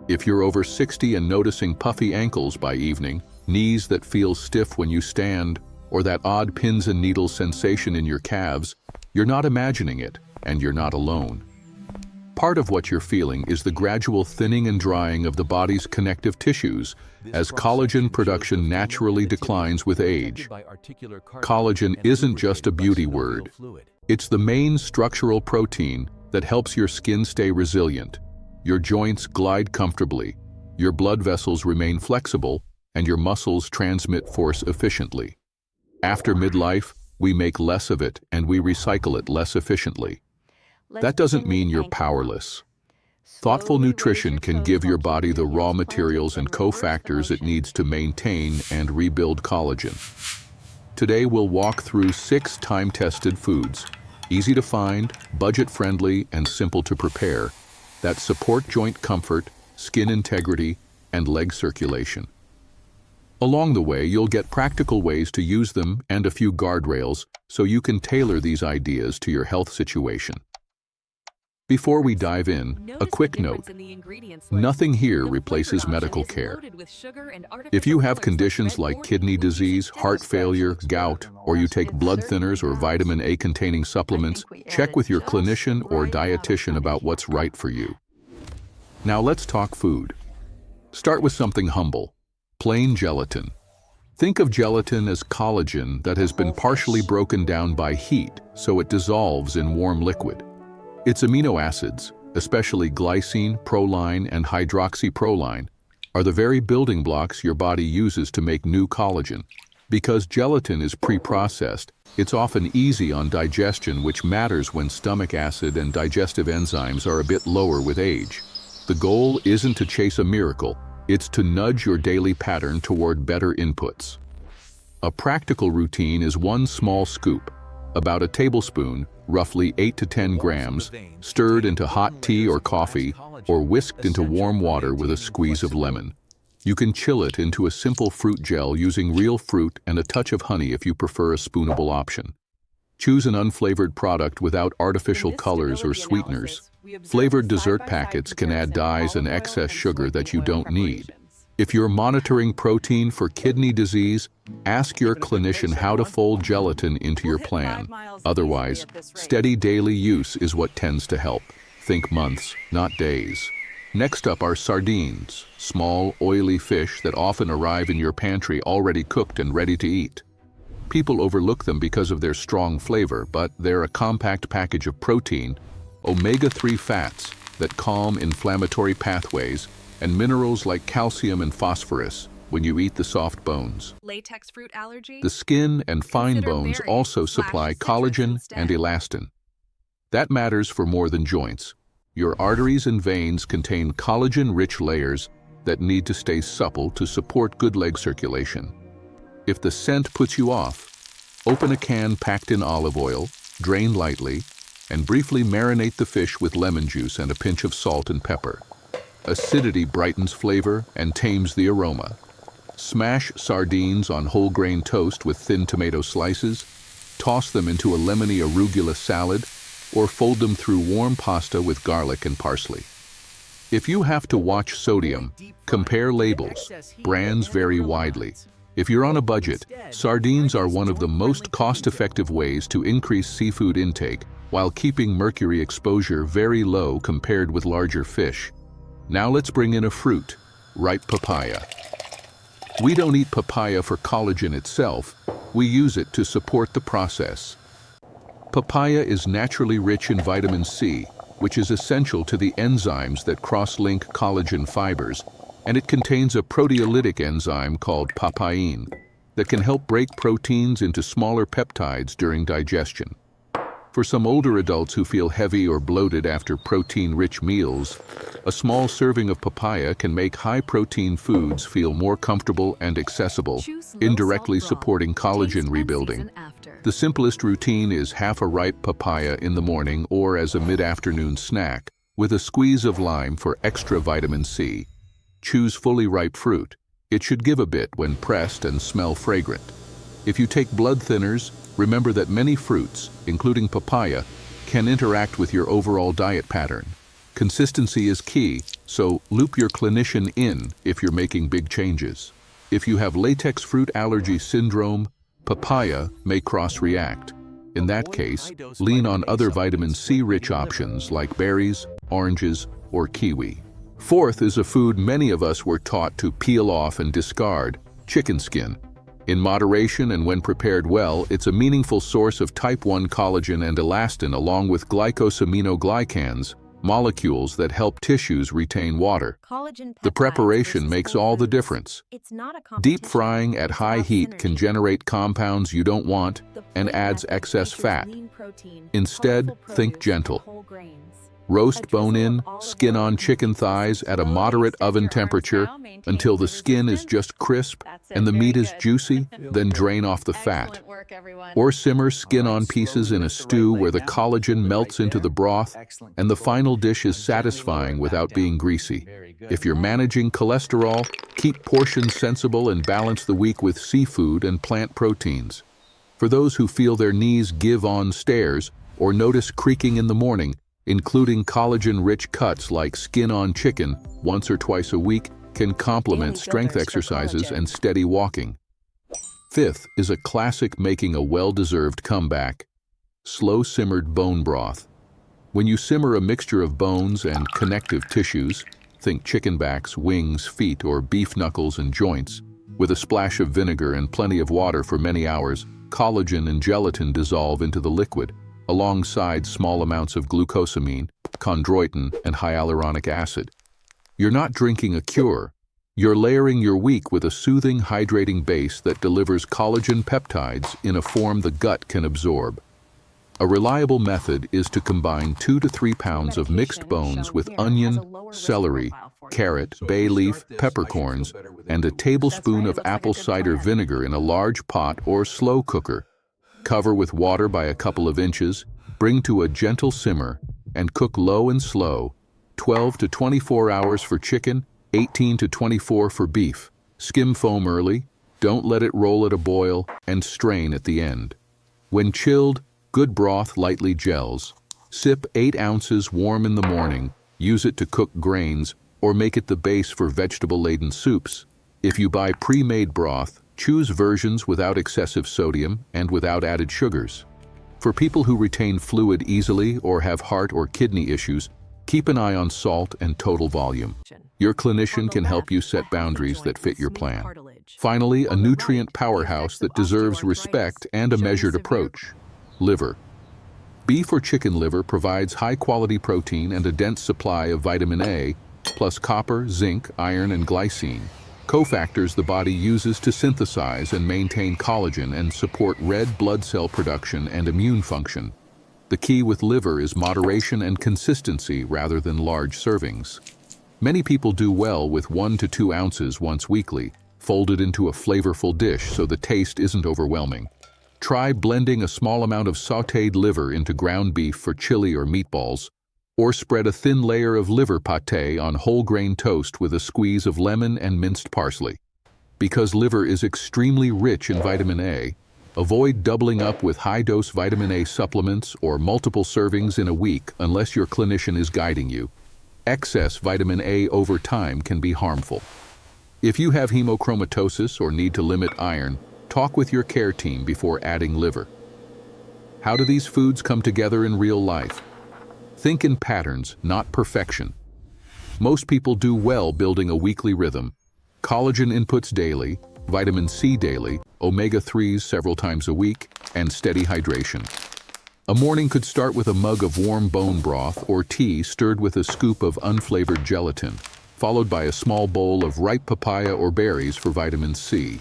If you're over 60 and noticing puffy ankles by evening, knees that feel stiff when you stand, or that odd pins and needles sensation in your calves, you're not imagining it, and you're not alone. Part of what you're feeling is the gradual thinning and drying of the body's connective tissues as collagen production naturally declines with age. Collagen isn't just a beauty word. It's the main structural protein that helps your skin stay resilient, your joints glide comfortably, your blood vessels remain flexible, and your muscles transmit force efficiently. After midlife, we make less of it and we recycle it less efficiently. That doesn't mean you're powerless. Thoughtful nutrition can give your body the raw materials and cofactors it needs to maintain and rebuild collagen. Today we'll walk through 6 time-tested foods, easy to find, budget-friendly, and simple to prepare, that support joint comfort, skin integrity, and leg circulation. Along the way, you'll get practical ways to use them and a few guardrails so you can tailor these ideas to your health situation. Before we dive in, a quick note. Nothing here replaces medical care. If you have conditions like kidney disease, heart failure, gout, or you take blood thinners or vitamin A containing supplements, check with your clinician or dietitian about what's right for you. Now let's talk food. Start with something humble. Plain gelatin. Think of gelatin as collagen that has been partially broken down by heat, so it dissolves in warm liquid. Its amino acids, especially glycine, proline, and hydroxyproline, are the very building blocks your body uses to make new collagen. Because gelatin is pre-processed, it's often easy on digestion, which matters when stomach acid and digestive enzymes are a bit lower with age. The goal isn't to chase a miracle, it's to nudge your daily pattern toward better inputs. A practical routine is 1 small scoop, about a tablespoon, roughly 8 to 10 grams, stirred into hot tea or coffee, or whisked into warm water with a squeeze of lemon. You can chill it into a simple fruit gel using real fruit and a touch of honey if you prefer a spoonable option. Choose an unflavored product without artificial colors or sweeteners. Flavored dessert packets can add dyes and excess sugar that you don't need. If you're monitoring protein for kidney disease, ask your clinician how to fold gelatin into your plan. Otherwise, steady daily use is what tends to help. Think months, not days. Next up are sardines, small, oily fish that often arrive in your pantry already cooked and ready to eat. People overlook them because of their strong flavor, but they're a compact package of protein, omega-3 fats that calm inflammatory pathways, and minerals like calcium and phosphorus when you eat the soft bones. Latex fruit allergy? The skin and fine bones also supply collagen and elastin. That matters for more than joints. Your arteries and veins contain collagen-rich layers that need to stay supple to support good leg circulation. If the scent puts you off, open a can packed in olive oil, drain lightly, and briefly marinate the fish with lemon juice and a pinch of salt and pepper. Acidity brightens flavor and tames the aroma. Smash sardines on whole grain toast with thin tomato slices, toss them into a lemony arugula salad, or fold them through warm pasta with garlic and parsley. If you have to watch sodium, compare labels. Brands vary widely. If you're on a budget, sardines are one of the most cost-effective ways to increase seafood intake while keeping mercury exposure very low compared with larger fish. Now let's bring in a fruit, ripe papaya. We don't eat papaya for collagen itself, we use it to support the process. Papaya is naturally rich in vitamin C, which is essential to the enzymes that cross-link collagen fibers, and it contains a proteolytic enzyme called papain that can help break proteins into smaller peptides during digestion. For some older adults who feel heavy or bloated after protein-rich meals, a small serving of papaya can make high-protein foods feel more comfortable and accessible, indirectly supporting collagen rebuilding. The simplest routine is half a ripe papaya in the morning or as a mid-afternoon snack, with a squeeze of lime for extra vitamin C. Choose fully ripe fruit. It should give a bit when pressed and smell fragrant. If you take blood thinners, remember that many fruits, including papaya, can interact with your overall diet pattern. Consistency is key, so loop your clinician in if you're making big changes. If you have latex fruit allergy syndrome, papaya may cross-react. In that case, lean on other vitamin C-rich options like berries, oranges, or kiwi. Fourth is a food many of us were taught to peel off and discard: chicken skin. In moderation and when prepared well, it's a meaningful source of type 1 collagen and elastin along with glycosaminoglycans, molecules that help tissues retain water. The preparation makes all the difference. Deep frying at high heat can generate compounds you don't want and adds excess fat. Instead, think gentle. Roast bone-in, skin-on chicken thighs at a moderate oven temperature until the skin is just crisp and the meat is juicy, then drain off the fat. Or simmer skin-on pieces in a stew where the collagen melts into the broth and the final dish is satisfying without being greasy. If you're managing cholesterol, keep portions sensible and balance the week with seafood and plant proteins. For those who feel their knees give on stairs or notice creaking in the morning, including collagen-rich cuts like skin-on chicken once or twice a week can complement strength exercises and steady walking. Fifth is a classic making a well-deserved comeback: slow-simmered bone broth. When you simmer a mixture of bones and connective tissues, think chicken backs, wings, feet, or beef knuckles and joints, with a splash of vinegar and plenty of water for many hours, collagen and gelatin dissolve into the liquid, alongside small amounts of glucosamine, chondroitin, and hyaluronic acid. You're not drinking a cure. You're layering your week with a soothing, hydrating base that delivers collagen peptides in a form the gut can absorb. A reliable method is to combine 2 to 3 pounds of mixed bones with onion, celery, carrot, bay leaf, peppercorns, and a tablespoon of apple cider vinegar in a large pot or slow cooker. Cover with water by a couple of inches, bring to a gentle simmer, and cook low and slow, 12 to 24 hours for chicken, 18 to 24 for beef. Skim foam early, don't let it roll at a boil, and strain at the end. When chilled, good broth lightly gels. Sip 8 ounces warm in the morning, use it to cook grains, or make it the base for vegetable-laden soups. If you buy pre-made broth, choose versions without excessive sodium and without added sugars. For people who retain fluid easily or have heart or kidney issues, keep an eye on salt and total volume. Your clinician can help you set boundaries that fit your plan. Finally, a nutrient powerhouse that deserves respect and a measured approach: liver. Beef or chicken liver provides high-quality protein and a dense supply of vitamin A, plus copper, zinc, iron, and glycine, cofactors the body uses to synthesize and maintain collagen and support red blood cell production and immune function. The key with liver is moderation and consistency rather than large servings. Many people do well with 1 to 2 ounces once weekly, folded into a flavorful dish so the taste isn't overwhelming. Try blending a small amount of sautéed liver into ground beef for chili or meatballs, or spread a thin layer of liver pâté on whole grain toast with a squeeze of lemon and minced parsley. Because liver is extremely rich in vitamin A, avoid doubling up with high-dose vitamin A supplements or multiple servings in a week unless your clinician is guiding you. Excess vitamin A over time can be harmful. If you have hemochromatosis or need to limit iron, talk with your care team before adding liver. How do these foods come together in real life? Think in patterns, not perfection. Most people do well building a weekly rhythm: collagen inputs daily, vitamin C daily, omega-3s several times a week, and steady hydration. A morning could start with a mug of warm bone broth or tea stirred with a scoop of unflavored gelatin, followed by a small bowl of ripe papaya or berries for vitamin C.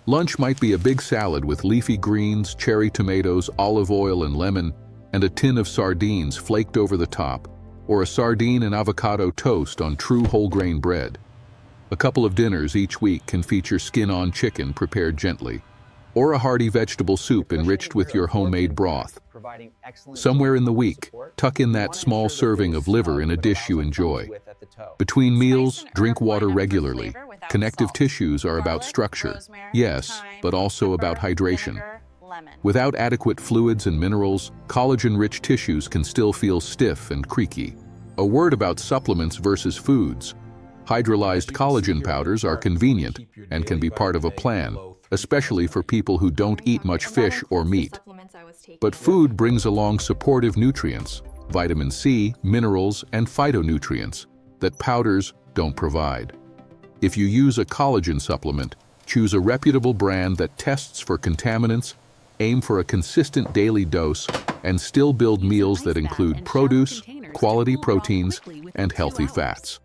Lunch might be a big salad with leafy greens, cherry tomatoes, olive oil, and lemon, and a tin of sardines flaked over the top, or a sardine and avocado toast on true whole grain bread. A couple of dinners each week can feature skin-on chicken prepared gently, or a hearty vegetable soup enriched with your homemade broth. Somewhere in the week, tuck in that small serving of liver in a dish you enjoy. Between meals, drink water regularly. Connective tissues are about structure, yes, but also about hydration. Without adequate fluids and minerals, collagen-rich tissues can still feel stiff and creaky. A word about supplements versus foods. Hydrolyzed collagen powders are convenient and can be part of a plan, especially for people who don't eat much fish or meat. But food brings along supportive nutrients, vitamin C, minerals, and phytonutrients that powders don't provide. If you use a collagen supplement, choose a reputable brand that tests for contaminants, aim for a consistent daily dose, and still build meals that include produce, quality proteins, and healthy fats.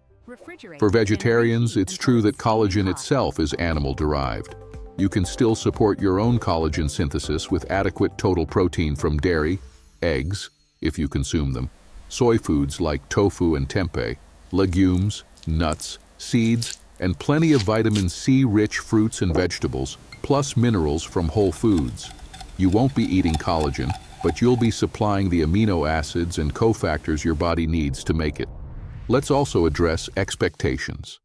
For vegetarians, it's true that collagen itself is animal-derived. You can still support your own collagen synthesis with adequate total protein from dairy, eggs, if you consume them, soy foods like tofu and tempeh, legumes, nuts, seeds, and plenty of vitamin C-rich fruits and vegetables, plus minerals from whole foods. You won't be eating collagen, but you'll be supplying the amino acids and cofactors your body needs to make it. Let's also address expectations.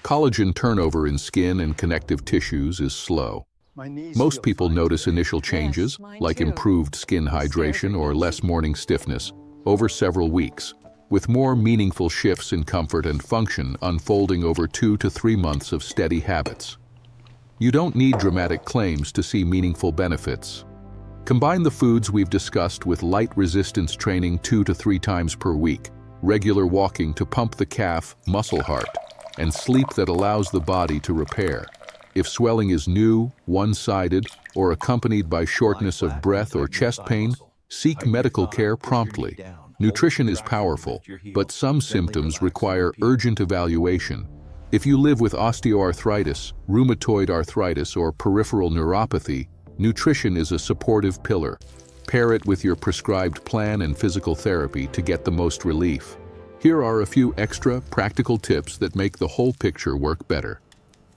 Collagen turnover in skin and connective tissues is slow. Most people notice initial changes, like improved skin hydration or less morning stiffness, over several weeks, with more meaningful shifts in comfort and function unfolding over 2 to 3 months of steady habits. You don't need dramatic claims to see meaningful benefits. Combine the foods we've discussed with light resistance training 2 to 3 times per week, regular walking to pump the calf muscle heart, and sleep that allows the body to repair. If swelling is new, one-sided, or accompanied by shortness of breath or chest pain, seek medical care promptly. Nutrition is powerful, but some symptoms require urgent evaluation. If you live with osteoarthritis, rheumatoid arthritis, or peripheral neuropathy, nutrition is a supportive pillar. Pair it with your prescribed plan and physical therapy to get the most relief. Here are a few extra practical tips that make the whole picture work better.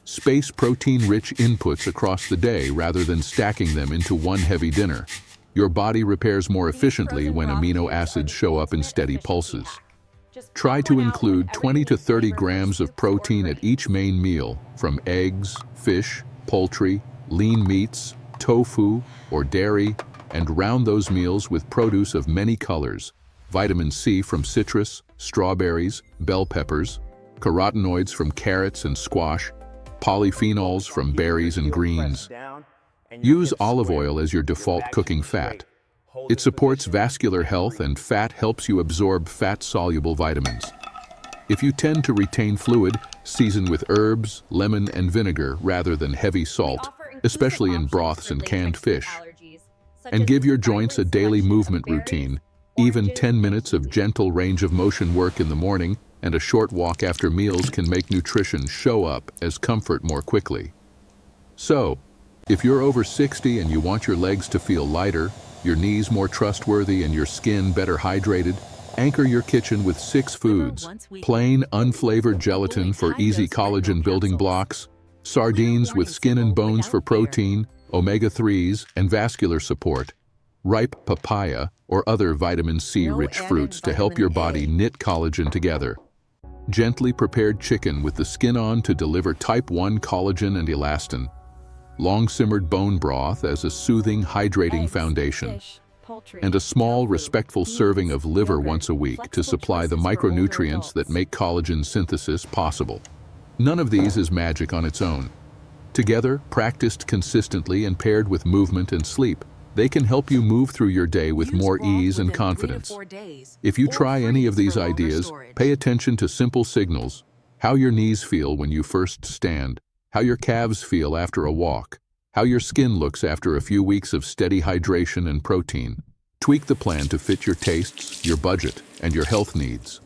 Space protein-rich inputs across the day rather than stacking them into one heavy dinner. Your body repairs more efficiently when amino acids show up in steady pulses. Try to include 20 to 30 grams of protein at each main meal, from eggs, fish, poultry, lean meats, tofu, or dairy, and round those meals with produce of many colors. Vitamin C from citrus, strawberries, bell peppers, carotenoids from carrots and squash, polyphenols from berries and greens. Use olive oil as your default cooking fat. It supports vascular health, and fat helps you absorb fat-soluble vitamins. If you tend to retain fluid, season with herbs, lemon, and vinegar rather than heavy salt, especially in broths and canned fish. And give your joints a daily movement routine. Even 10 minutes of gentle range of motion work in the morning and a short walk after meals can make nutrition show up as comfort more quickly. So, if you're over 60 and you want your legs to feel lighter, your knees more trustworthy, and your skin better hydrated, anchor your kitchen with 6 foods. Plain, unflavored gelatin for easy collagen building blocks, sardines with skin and bones for protein, omega-3s, and vascular support, ripe papaya or other vitamin C-rich fruits to help your body knit collagen together, gently prepared chicken with the skin on to deliver type 1 collagen and elastin, long-simmered bone broth as a soothing, hydrating foundation, and a small, respectful serving of liver once a week to supply the micronutrients that make collagen synthesis possible. None of these is magic on its own. Together, practiced consistently and paired with movement and sleep, they can help you move through your day with more ease and confidence. If you try any of these ideas, pay attention to simple signals: how your knees feel when you first stand, how your calves feel after a walk, how your skin looks after a few weeks of steady hydration and protein. Tweak the plan to fit your tastes, your budget, and your health needs.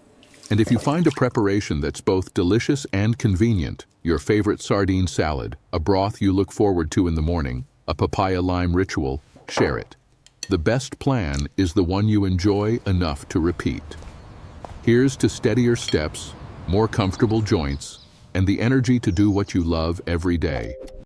And if you find a preparation that's both delicious and convenient, your favorite sardine salad, a broth you look forward to in the morning, a papaya lime ritual, share it. The best plan is the one you enjoy enough to repeat. Here's to steadier steps, more comfortable joints, and the energy to do what you love every day.